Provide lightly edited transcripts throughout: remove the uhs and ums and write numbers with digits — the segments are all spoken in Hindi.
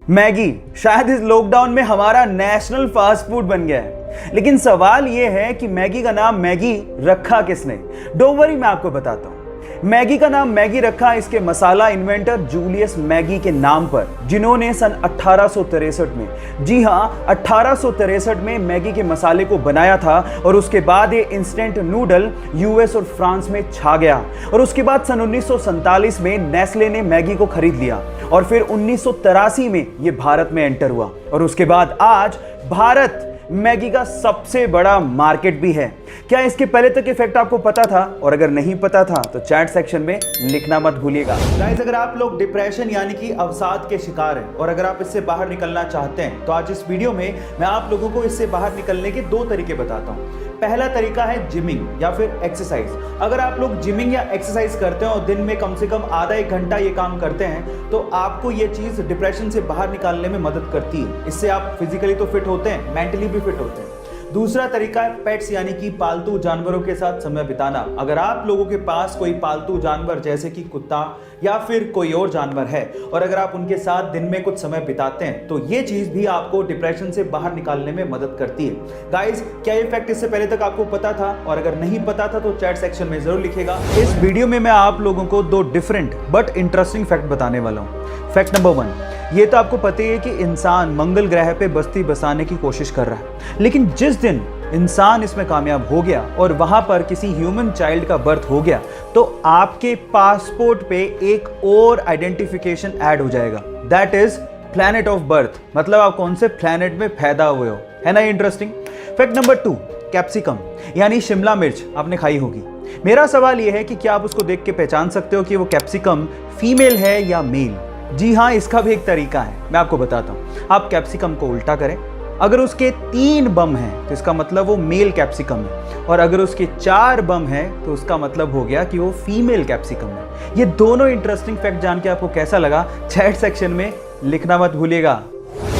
मैगी शायद इस लॉकडाउन में हमारा नेशनल फास्ट फूड बन गया है। लेकिन सवाल यह है कि मैगी का नाम मैगी रखा किसने? डोंट वरी, मैं आपको बताता हूं। मैगी का नाम मैगी रखा इसके मसाला इन्वेंटर जूलियस मैगी के नाम पर, जिन्होंने सन 1863 में, जी हां 1863 में मैगी के मसाले को बनाया था। और उसके बाद ये इंस्टेंट नूडल यूएस और फ्रांस में छा गया। और उसके बाद सन 1947 में नेस्ले ने मैगी को खरीद लिया और फिर 1983 में ये भारत में एंटर हुआ। और उसके बाद आज भारत मैगी का सबसे बड़ा मार्केट भी है। क्या इसके पहले तक ये फैक्ट आपको पता था? और अगर नहीं पता था तो चैट सेक्शन में लिखना मत भूलिएगा। गाइस, अगर आप लोग डिप्रेशन यानी कि अवसाद के शिकार हैं और अगर आप इससे बाहर निकलना चाहते हैं तो आज इस वीडियो में मैं आप लोगों को इससे बाहर निकलने के दो तरीके बताता हूं। पहला तरीका है जिमिंग या फिर एक्सरसाइज। अगर आप लोग जिमिंग या एक्सरसाइज करते हैं और दिन में कम से कम आधा एक घंटा ये काम करते हैं तो आपको ये चीज डिप्रेशन से बाहर निकालने में मदद करती है। इससे आप फिजिकली तो फिट होते हैं, मेंटली भी फिट होते हैं। दूसरा तरीका है पेट्स यानी कि पालतू जानवरों के साथ समय बिताना। अगर आप लोगों के पास कोई पालतू जानवर जैसे कि कुत्ता या फिर कोई और जानवर है और अगर आप उनके साथ दिन में कुछ समय बिताते हैं तो ये चीज भी आपको डिप्रेशन से बाहर निकालने में मदद करती है। गाइस, क्या ये फैक्ट इससे पहले तक आपको पता था? और अगर नहीं पता था तो चैट सेक्शन में जरूर लिखिएगा। इस वीडियो में मैं आप लोगों को दो डिफरेंट बट इंटरेस्टिंग फैक्ट बताने वाला हूं। फैक्ट नंबर 1, ये तो आपको पता ही है कि इंसान मंगल ग्रह पे बस्ती बसाने की कोशिश कर रहा है, लेकिन जिस दिन इंसान इसमें कामयाब हो गया और वहां पर किसी ह्यूमन चाइल्ड का बर्थ हो गया तो आपके पासपोर्ट पे एक और आइडेंटिफिकेशन ऐड हो जाएगा, that is planet of birth. मतलब आप कौन से प्लैनेट में पैदा हुए हो। है ना इंटरेस्टिंग? फैक्ट नंबर 2, कैप्सिकम यानी शिमला मिर्च आपने खाई होगी। मेरा सवाल यह है कि क्या आप उसको देख के पहचान सकते हो कि वो कैप्सिकम फीमेल है या मेल? जी हाँ, इसका भी एक तरीका है, मैं आपको बताता हूं। आप कैप्सिकम को उल्टा करें, अगर उसके 3 बम हैं तो इसका मतलब वो मेल कैप्सिकम है, और अगर उसके 4 बम हैं तो उसका मतलब हो गया कि वो फीमेल कैप्सिकम है। ये दोनों इंटरेस्टिंग फैक्ट जान के आपको कैसा लगा चैट सेक्शन में लिखना मत भूलिएगा।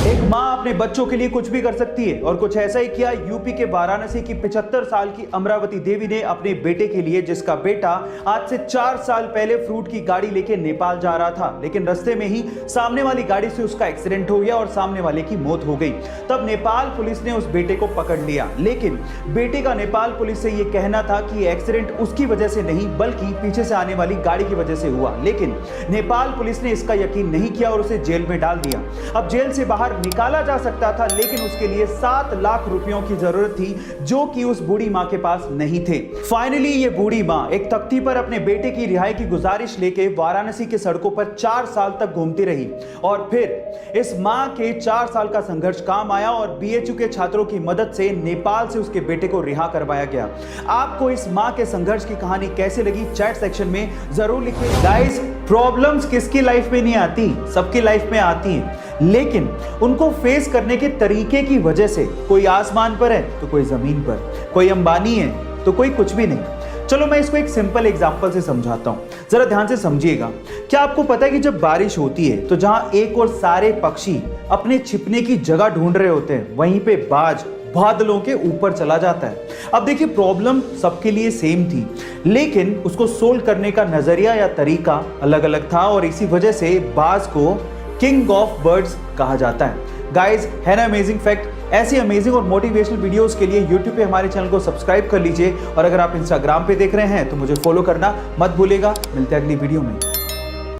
एक माँ अपने बच्चों के लिए कुछ भी कर सकती है और कुछ ऐसा ही किया यूपी के वाराणसी की 75 साल की अमरावती देवी ने अपने बेटे के लिए, जिसका बेटा आज से 4 साल पहले फ्रूट की गाड़ी लेके नेपाल जा रहा था, लेकिन रास्ते में ही सामने वाली गाड़ी से उसका एक्सीडेंट हो गया और सामने वाले की मौत हो गई। तब नेपाल पुलिस ने उस बेटे को पकड़ लिया, लेकिन बेटे का नेपाल पुलिस से यह कहना था कि एक्सीडेंट उसकी वजह से नहीं बल्कि पीछे से आने वाली गाड़ी की वजह से हुआ। लेकिन नेपाल पुलिस ने इसका यकीन नहीं किया और उसे जेल में डाल दिया। अब जेल से बाहर निकाला जा सकता था, लेकिन उसके लिए 7 लाख रुपयों की जरूरत थी जो कि उस बूढ़ी मां के पास नहीं थे। फाइनली ये बूढ़ी मां एक तख्ती पर अपने बेटे की रिहाई की गुजारिश लेके वाराणसी के सड़कों पर 4 साल तक घूमती रही और फिर इस मां के 4 साल का संघर्ष काम आया और बीएचयू के छात्रों की मदद से नेपाल से उसके बेटे को रिहा करवाया गया। आपको इस मां के संघर्ष की कहानी कैसे लगी चैट सेक्शन में जरूर लिखिए। गाइस, प्रॉब्लम्स किसकी लाइफ में नहीं आती, सबकी लाइफ में आती हैं, लेकिन उनको फेस करने के तरीके की वजह से कोई आसमान पर है तो कोई जमीन पर, कोई अंबानी है तो कोई कुछ भी नहीं। चलो मैं इसको एक सिंपल एग्जांपल से समझाता हूं, जरा ध्यान से समझिएगा। क्या आपको पता है कि जब बारिश होती है तो जहां एक और सारे पक्षी अपने छिपने की जगह ढूंढ रहे होते हैं, वहीं पे बाज बादलों के ऊपर चला जाता है। अब देखिए, प्रॉब्लम सबके लिए सेम थी, लेकिन उसको सोल्व करने का नजरिया या तरीका अलग अलग था और इसी वजह से बाज को किंग ऑफ बर्ड्स कहा जाता है। गाइस, है ना अमेजिंग फैक्ट? ऐसी अमेजिंग और मोटिवेशनल वीडियोस के लिए YouTube पे हमारे चैनल को सब्सक्राइब कर लीजिए और अगर आप Instagram पे देख रहे हैं तो मुझे फॉलो करना मत भूलिएगा। मिलते हैं अगली वीडियो में।